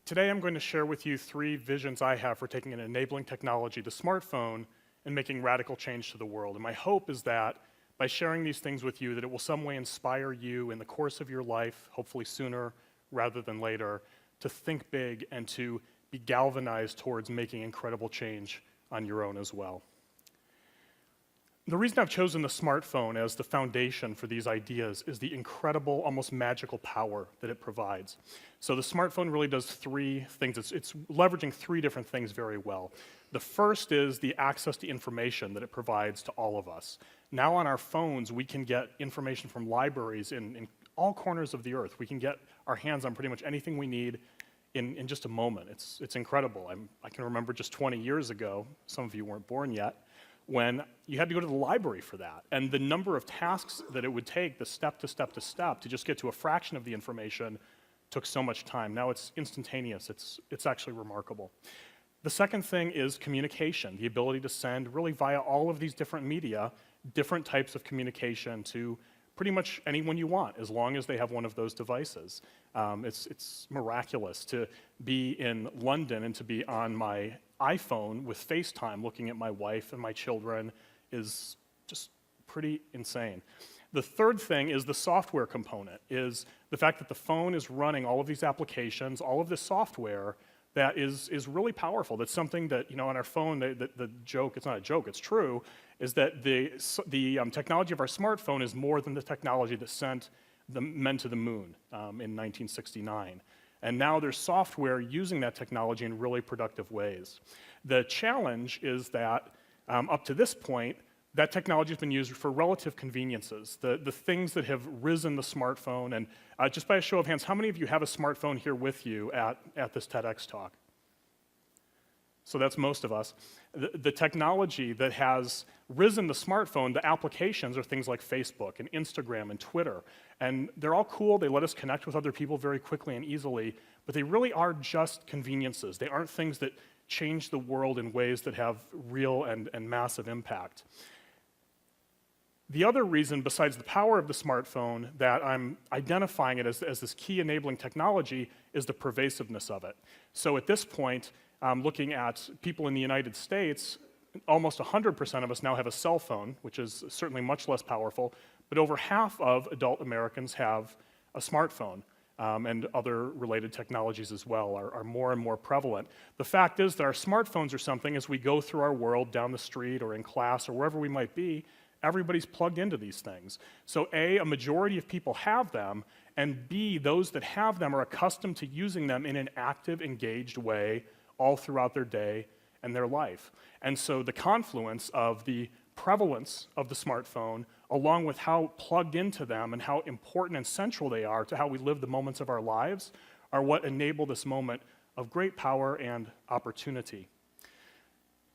Today I'm going to share with you 3 visions I have for taking an enabling technology, the smartphone, and making radical change to the world. And my hope is that by sharing these things with you, that it will some way inspire you in the course of your life, hopefully sooner rather than later, to think big and to be galvanized towards making incredible change on your own as well. The reason I've chosen the smartphone as the foundation for these ideas is the incredible, almost magical power that it provides. So the smartphone really does 3 things. It's leveraging 3 different things very well. The first is the access to information that it provides to all of us. Now on our phones, we can get information from libraries in all corners of the earth. We can get our hands on pretty much anything we need in just a moment. It's incredible. I can remember just 20 years ago, some of you weren't born yet, when you had to go to the library for that. And the number of tasks that it would take, the step to step to step, to just get to a fraction of the information took so much time. Now it's instantaneous. It's actually remarkable. The second thing is communication, the ability to send really via all of these different media, different types of communication to pretty much anyone you want, as long as they have one of those devices. It's miraculous to be in London and to be on my iPhone with FaceTime looking at my wife and my children is just pretty insane. The third thing is the software component, is the fact that the phone is running all of these applications, all of this software that is really powerful. That's something that, on our phone, the joke, it's not a joke, it's true, is that the technology of our smartphone is more than the technology that sent the men to the moon in 1969. And now there's software using that technology in really productive ways. The challenge is that up to this point, that technology has been used for relative conveniences, the things that have risen the smartphone. And just by a show of hands, how many of you have a smartphone here with you at this TEDx talk? So that's most of us. The technology that has risen the smartphone, the applications are things like Facebook and Instagram and Twitter. And they're all cool. They let us connect with other people very quickly and easily, but they really are just conveniences. They aren't things that change the world in ways that have real and massive impact. The other reason, besides the power of the smartphone, that I'm identifying it as this key enabling technology is the pervasiveness of it. So at this point, looking at people in the United States, almost 100% of us now have a cell phone, which is certainly much less powerful, but over half of adult Americans have a smartphone, and other related technologies as well are more and more prevalent. The fact is that our smartphones are something, as we go through our world, down the street or in class or wherever we might be, everybody's plugged into these things. So A, a majority of people have them, and B, those that have them are accustomed to using them in an active, engaged way all throughout their day and their life. And so the confluence of the prevalence of the smartphone, along with how plugged into them and how important and central they are to how we live the moments of our lives, are what enable this moment of great power and opportunity.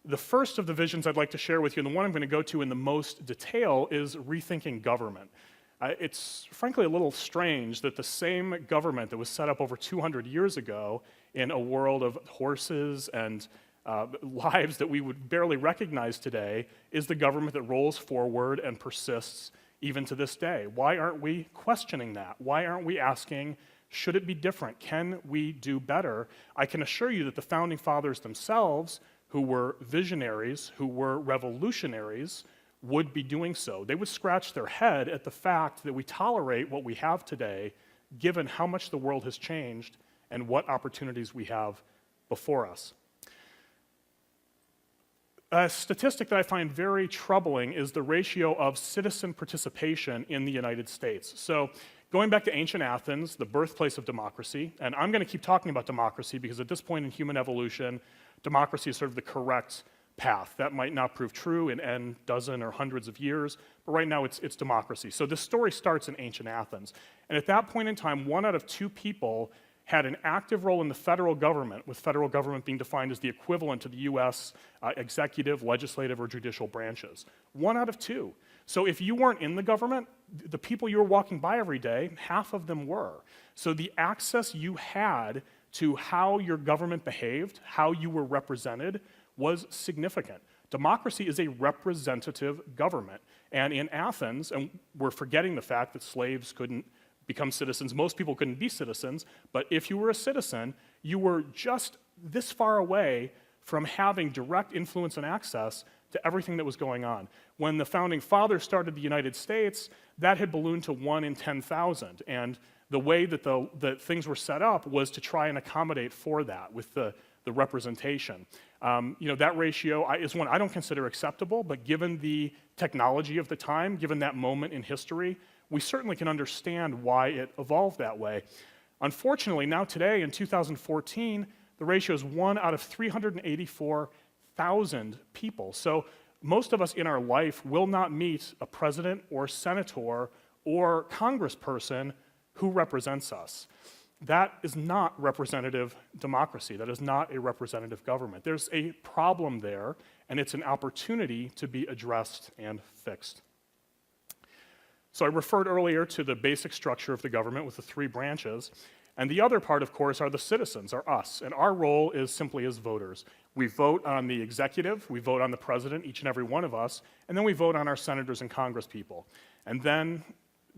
The first of the visions I'd like to share with you, and the one I'm going to go to in the most detail, is rethinking government. It's frankly a little strange that the same government that was set up over 200 years ago in a world of horses and lives that we would barely recognize today is the government that rolls forward and persists even to this day. Why aren't we questioning that? Why aren't we asking, should it be different? Can we do better? I can assure you that the Founding Fathers themselves, who were visionaries, who were revolutionaries, would be doing so. They would scratch their head at the fact that we tolerate what we have today, given how much the world has changed and what opportunities we have before us. A statistic that I find very troubling is the ratio of citizen participation in the United States. So going back to ancient Athens, the birthplace of democracy, and I'm going to keep talking about democracy because at this point in human evolution, democracy is sort of the correct path. That might not prove true in n dozen or hundreds of years, but right now it's democracy. So this story starts in ancient Athens. And at that point in time, 1 out of 2 people had an active role in the federal government, with federal government being defined as the equivalent to the US executive, legislative, or judicial branches. 1 out of 2. So if you weren't in the government, the people you were walking by every day, half of them were. So the access you had to how your government behaved, how you were represented, was significant. Democracy is a representative government. And in Athens, and we're forgetting the fact that slaves couldn't become citizens. Most people couldn't be citizens, but if you were a citizen, you were just this far away from having direct influence and access to everything that was going on. When the Founding Fathers started the United States, that had ballooned to 1 in 10,000, and the way that that things were set up was to try and accommodate for that with the representation. That ratio is one I don't consider acceptable, but given the technology of the time, given that moment in history, we certainly can understand why it evolved that way. Unfortunately, now today, in 2014, the ratio is 1 out of 384,000 people. So most of us in our life will not meet a president or senator or congressperson who represents us. That is not representative democracy. That is not a representative government. There's a problem there, and it's an opportunity to be addressed and fixed. So I referred earlier to the basic structure of the government with the 3 branches, and the other part, of course, are the citizens, are us, and our role is simply as voters. We vote on the executive, we vote on the president, each and every one of us, and then we vote on our senators and congresspeople. And then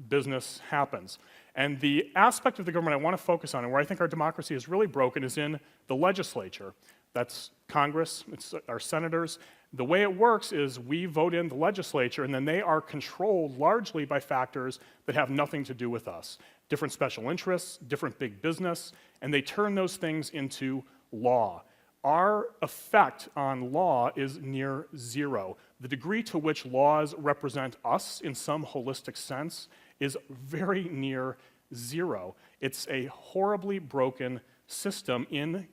business happens. And the aspect of the government I want to focus on, and where I think our democracy is really broken, is in the legislature. That's Congress, it's our senators. The way it works is we vote in the legislature, and then they are controlled largely by factors that have nothing to do with us. Different special interests, different big business, and they turn those things into law. Our effect on law is near zero. The degree to which laws represent us in some holistic sense is very near zero. It's a horribly broken system in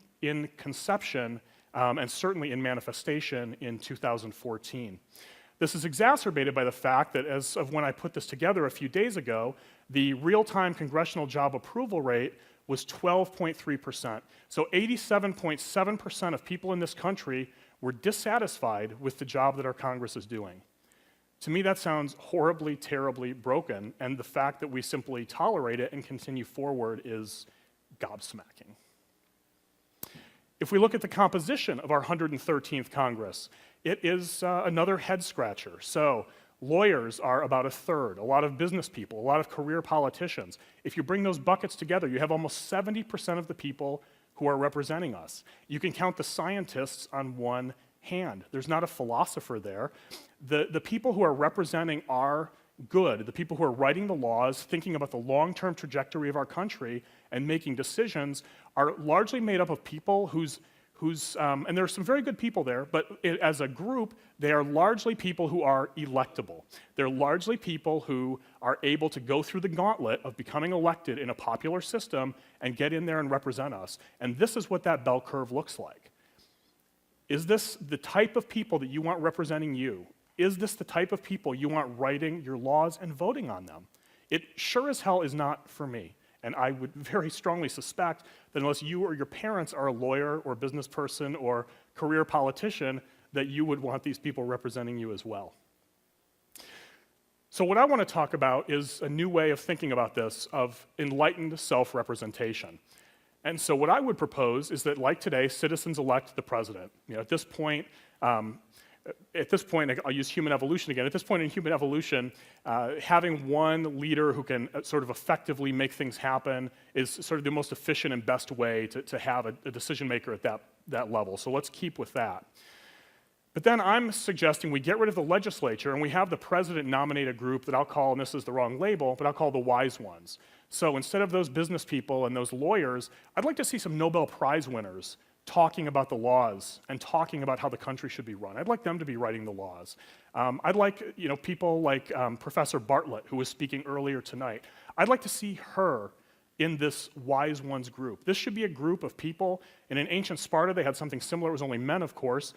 conception and certainly in manifestation in 2014. This is exacerbated by the fact that as of when I put this together a few days ago, the real-time congressional job approval rate was 12.3%. So 87.7% of people in this country were dissatisfied with the job that our Congress is doing. To me, that sounds horribly, terribly broken, and the fact that we simply tolerate it and continue forward is gobsmacking. If we look at the composition of our 113th Congress, it is another head-scratcher. So lawyers are about 1/3, a lot of business people, a lot of career politicians. If you bring those buckets together, you have almost 70% of the people who are representing us. You can count the scientists on one hand. There's not a philosopher there. The people who are representing our good, the people who are writing the laws, thinking about the long-term trajectory of our country and making decisions, are largely made up of people and there are some very good people there, but as a group, they are largely people who are electable. They're largely people who are able to go through the gauntlet of becoming elected in a popular system and get in there and represent us. And this is what that bell curve looks like. Is this the type of people that you want representing you? Is this the type of people you want writing your laws and voting on them? It sure as hell is not for me. And I would very strongly suspect that unless you or your parents are a lawyer or business person or career politician, that you would want these people representing you as well. So what I want to talk about is a new way of thinking about this, of enlightened self-representation. And so what I would propose is that, like today, citizens elect the president. At this point, I'll use human evolution again. At this point in human evolution, having one leader who can sort of effectively make things happen is sort of the most efficient and best way to have a decision maker at that level. So let's keep with that. But then I'm suggesting we get rid of the legislature and we have the president nominate a group that I'll call, and this is the wrong label, but I'll call the wise ones. So instead of those business people and those lawyers, I'd like to see some Nobel Prize winners talking about the laws and talking about how the country should be run. I'd like them to be writing the laws. I'd like people like Professor Bartlett, who was speaking earlier tonight. I'd like to see her in this wise ones group. This should be a group of people. In ancient Sparta, they had something similar. It was only men, of course.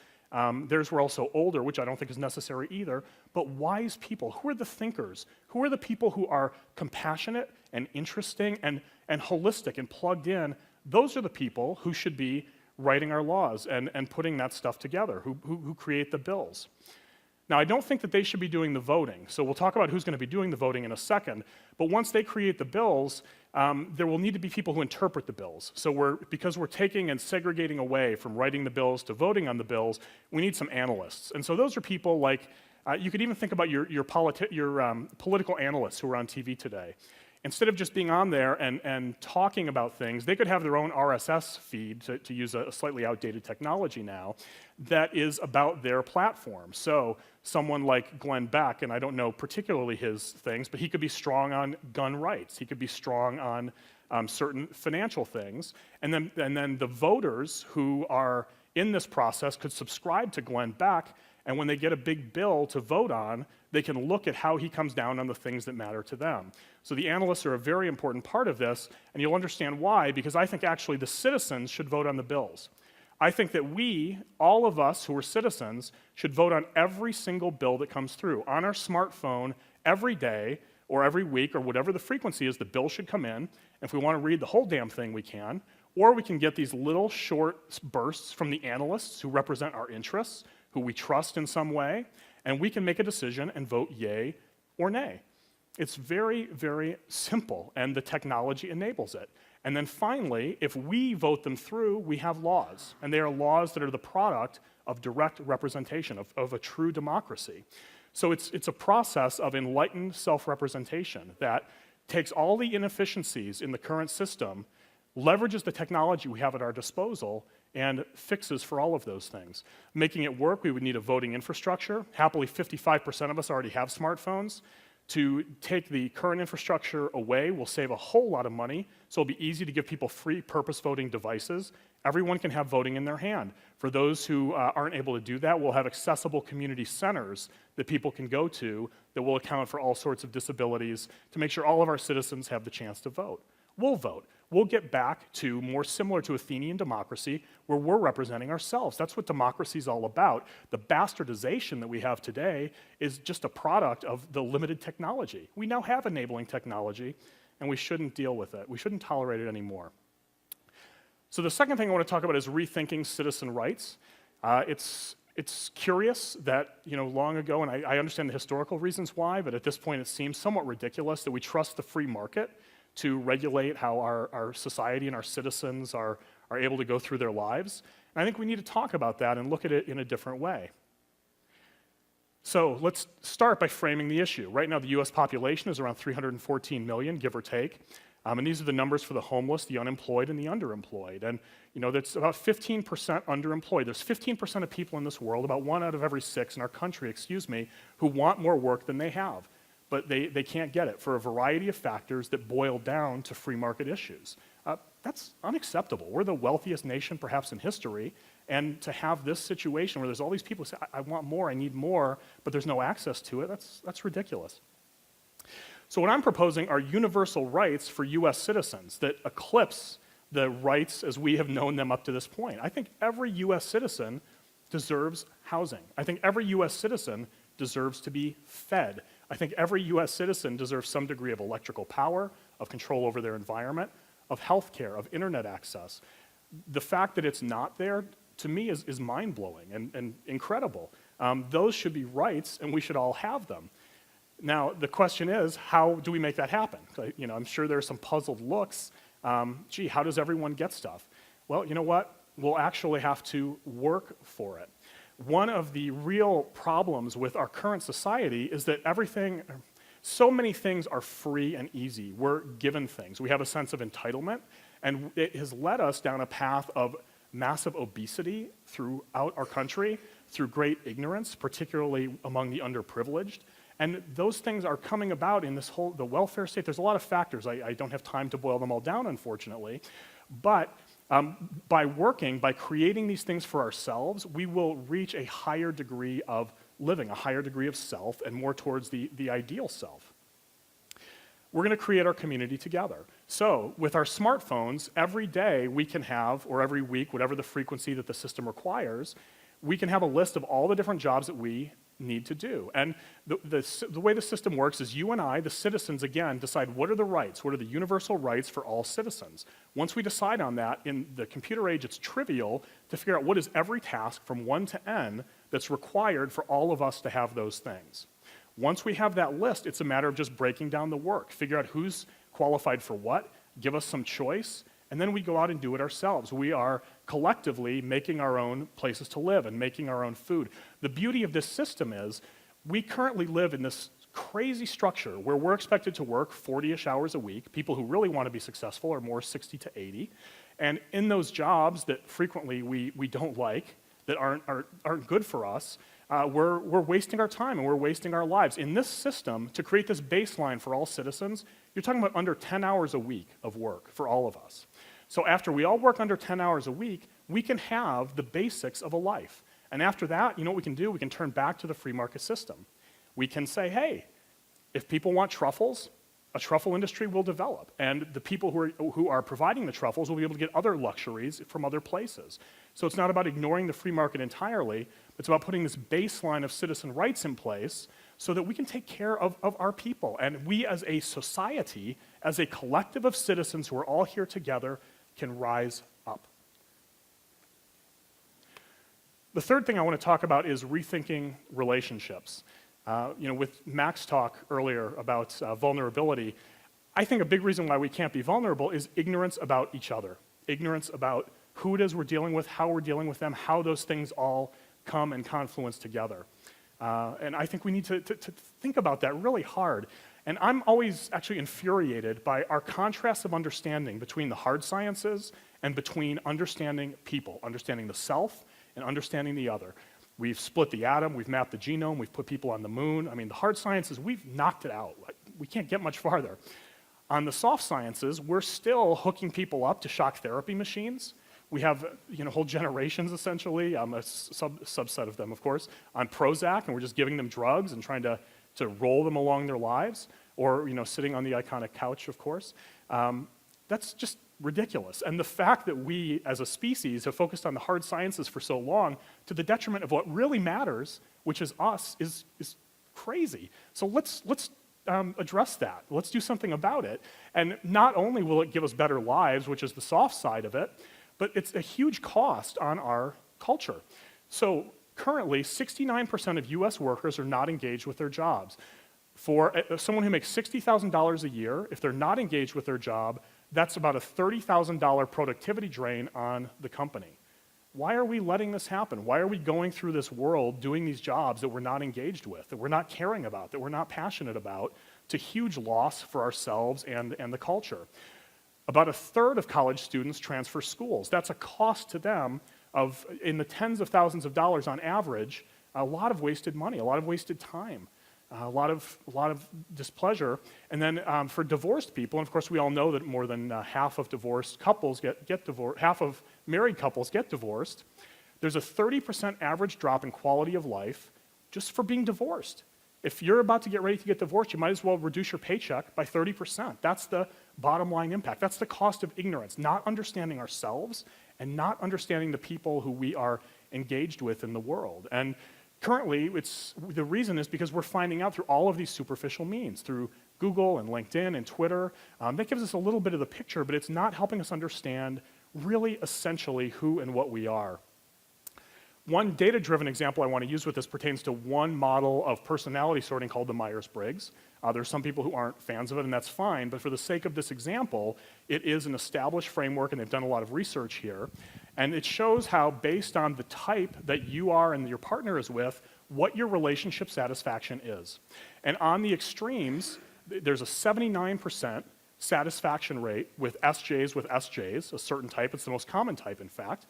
Theirs were also older, which I don't think is necessary either, but wise people. Who are the thinkers? Who are the people who are compassionate and interesting and holistic and plugged in? Those are the people who should be writing our laws and putting that stuff together, who create the bills. Now, I don't think that they should be doing the voting, so we'll talk about who's going to be doing the voting in a second, but once they create the bills, there will need to be people who interpret the bills. So because we're taking and segregating away from writing the bills to voting on the bills, we need some analysts. And so those are people like, you could even think about your political analysts who are on TV today. instead of just being on there and talking about things, they could have their own RSS feed, to use a slightly outdated technology now, that is about their platform. So someone like Glenn Beck, and I don't know particularly his things, but he could be strong on gun rights. He could be strong on certain financial things. And then the voters who are in this process could subscribe to Glenn Beck, and when they get a big bill to vote on, they can look at how he comes down on the things that matter to them. So the analysts are a very important part of this, and you'll understand why, because I think actually the citizens should vote on the bills. I think that we, all of us who are citizens, should vote on every single bill that comes through. On our smartphone, every day, or every week, or whatever the frequency is, the bill should come in. If we want to read the whole damn thing, we can. Or we can get these little short bursts from the analysts who represent our interests, who we trust in some way, and we can make a decision and vote yay or nay. It's very, very simple, and the technology enables it. And then finally, if we vote them through, we have laws, and they are laws that are the product of direct representation, of a true democracy. So it's a process of enlightened self-representation that takes all the inefficiencies in the current system, leverages the technology we have at our disposal, and fixes for all of those things. Making it work, we would need a voting infrastructure. Happily, 55% of us already have smartphones. To take the current infrastructure away will save a whole lot of money, so it'll be easy to give people free purpose voting devices. Everyone can have voting in their hand. For those who aren't able to do that, we'll have accessible community centers that people can go to that will account for all sorts of disabilities to make sure all of our citizens have the chance to vote. We'll vote. We'll get back to more similar to Athenian democracy, where we're representing ourselves. That's what democracy is all about. The bastardization that we have today is just a product of the limited technology. We now have enabling technology, and we shouldn't deal with it. We shouldn't tolerate it anymore. So the second thing I want to talk about is rethinking citizen rights. It's curious that, long ago, and I understand the historical reasons why, but at this point it seems somewhat ridiculous that we trust the free market to regulate how our society and our citizens are able to go through their lives. And I think we need to talk about that and look at it in a different way. So let's start by framing the issue. Right now, the US population is around 314 million, give or take. And these are the numbers for the homeless, the unemployed, and the underemployed. And that's about 15% underemployed. There's 15% of people in this world, about 1 out of every 6 in our country, who want more work than they have. But they can't get it for a variety of factors that boil down to free market issues. That's unacceptable. We're the wealthiest nation perhaps in history, and to have this situation where there's all these people who say, I want more, I need more, but there's no access to it, that's ridiculous. So what I'm proposing are universal rights for US citizens that eclipse the rights as we have known them up to this point. I think every US citizen deserves housing. I think every US citizen deserves to be fed. I think every US citizen deserves some degree of electrical power, of control over their environment, of healthcare, of internet access. The fact that it's not there, to me, is mind-blowing and incredible. Those should be rights, and we should all have them. Now, the question is, how do we make that happen? I'm sure there are some puzzled looks. How does everyone get stuff? Well, you know what? We'll actually have to work for it. One of the real problems with our current society is that so many things are free and easy. We're given things. We have a sense of entitlement, and it has led us down a path of massive obesity throughout our country, through great ignorance, particularly among the underprivileged. And those things are coming about in the welfare state. There's a lot of factors. I don't have time to boil them all down, unfortunately. But by creating these things for ourselves, we will reach a higher degree of living, a higher degree of self, and more towards the ideal self. We're going to create our community together. So with our smartphones, every day we can have, or every week, whatever the frequency that the system requires, we can have a list of all the different jobs that we need to do. And the way the system works is you and I, the citizens, again, decide what are the rights, what are the universal rights for all citizens. Once we decide on that, in the computer age, it's trivial to figure out what is every task from 1 to n that's required for all of us to have those things. Once we have that list, it's a matter of just breaking down the work, figure out who's qualified for what, give us some choice, and then we go out and do it ourselves. We are collectively making our own places to live and making our own food. The beauty of this system is we currently live in this crazy structure where we're expected to work 40-ish hours a week. People who really want to be successful are more 60 to 80. And in those jobs that frequently we don't like, that aren't good for us, we're wasting our time and we're wasting our lives. In this system, to create this baseline for all citizens, you're talking about under 10 hours a week of work for all of us. So after we all work under 10 hours a week, we can have the basics of a life. And after that, you know what we can do? We can turn back to the free market system. We can say, hey, if people want truffles, a truffle industry will develop. And the people who are providing the truffles will be able to get other luxuries from other places. So it's not about ignoring the free market entirely, it's about putting this baseline of citizen rights in place so that we can take care of our people. And we as a society, as a collective of citizens who are all here together, can rise up. The third thing I want to talk about is rethinking relationships. With Mac's talk earlier about vulnerability, I think a big reason why we can't be vulnerable is ignorance about each other. Ignorance about who it is we're dealing with, how we're dealing with them, how those things all come and confluence together. And I think we need to think about that really hard. And I'm always actually infuriated by our contrast of understanding between the hard sciences and between understanding people, understanding the self and understanding the other. We've split the atom, we've mapped the genome, we've put people on the moon. I mean, the hard sciences, we've knocked it out. We can't get much farther. On the soft sciences, we're still hooking people up to shock therapy machines. We have whole generations, essentially, a subset of them, of course, on Prozac, and we're just giving them drugs and trying to roll them along their lives, or sitting on the iconic couch, of course. That's just ridiculous. And the fact that we, as a species, have focused on the hard sciences for so long, to the detriment of what really matters, which is us, is crazy. So let's address that. Let's do something about it. And not only will it give us better lives, which is the soft side of it, but it's a huge cost on our culture. So currently, 69% of US workers are not engaged with their jobs. For someone who makes $60,000 a year, if they're not engaged with their job, that's about a $30,000 productivity drain on the company. Why are we letting this happen? Why are we going through this world doing these jobs that we're not engaged with, that we're not caring about, that we're not passionate about, to huge loss for ourselves and the culture? About a third of college students transfer schools. That's a cost to them of, in the tens of thousands of dollars on average, a lot of wasted money, a lot of wasted time. A lot of displeasure. And then for divorced people, and of course we all know that more than half of divorced couples get divorced, half of married couples get divorced. There's a 30% average drop in quality of life just for being divorced. If you're about to get ready to get divorced, you might as well reduce your paycheck by 30%. That's the bottom line impact. That's the cost of ignorance, not understanding ourselves and not understanding the people who we are engaged with in the world. And currently, the reason is because we're finding out through all of these superficial means, through Google and LinkedIn and Twitter. That gives us a little bit of the picture, but it's not helping us understand really essentially who and what we are. One data-driven example I want to use with this pertains to one model of personality sorting called the Myers-Briggs. There's some people who aren't fans of it, and that's fine, but for the sake of this example, it is an established framework, and they've done a lot of research here. And it shows how, based on the type that you are and your partner is with, what your relationship satisfaction is. And on the extremes, there's a 79% satisfaction rate with SJs, a certain type, it's the most common type, in fact,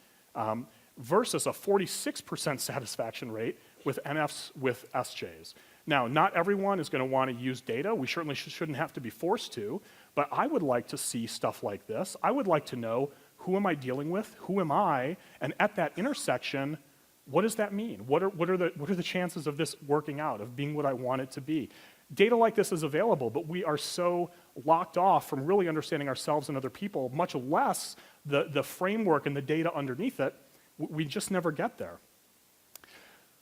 versus a 46% satisfaction rate with NFs with SJs. Now, not everyone is going to want to use data. We certainly shouldn't have to be forced to, but I would like to see stuff like this. I would like to know, who am I dealing with? Who am I? And at that intersection, what does that mean? What are the chances of this working out, of being what I want it to be? Data like this is available, but we are so locked off from really understanding ourselves and other people, much less the framework and the data underneath it. We just never get there.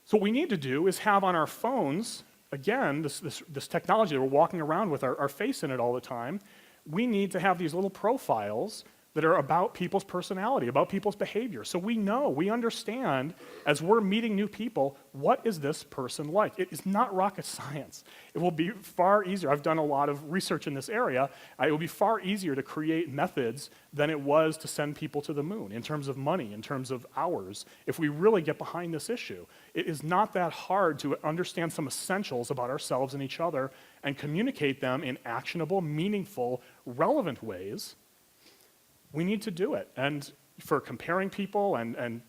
So what we need to do is have on our phones, again, this technology that we're walking around with our face in it all the time. We need to have these little profiles that are about people's personality, about people's behavior. So we know, we understand, as we're meeting new people, what is this person like? It is not rocket science. It will be far easier. I've done a lot of research in this area. It will be far easier to create methods than it was to send people to the moon in terms of money, in terms of hours, if we really get behind this issue. It is not that hard to understand some essentials about ourselves and each other and communicate them in actionable, meaningful, relevant ways. We need to do it. And for comparing people and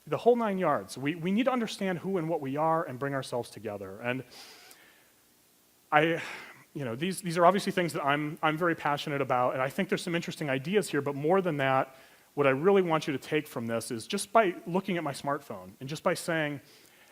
the whole 9 yards, we need to understand who and what we are and bring ourselves together. And these are obviously things that I'm very passionate about, and I think there's some interesting ideas here, but more than that, what I really want you to take from this is just by looking at my smartphone and just by saying,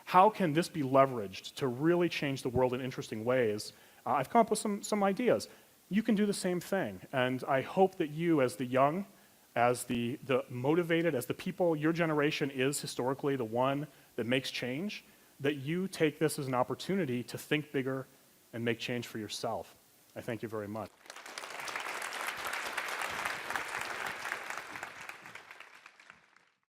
how can this be leveraged to really change the world in interesting ways? I've come up with some ideas. You can do the same thing, and I hope that you, as the young, as the motivated, as the people, your generation is historically the one that makes change, that you take this as an opportunity to think bigger and make change for yourself. I thank you very much.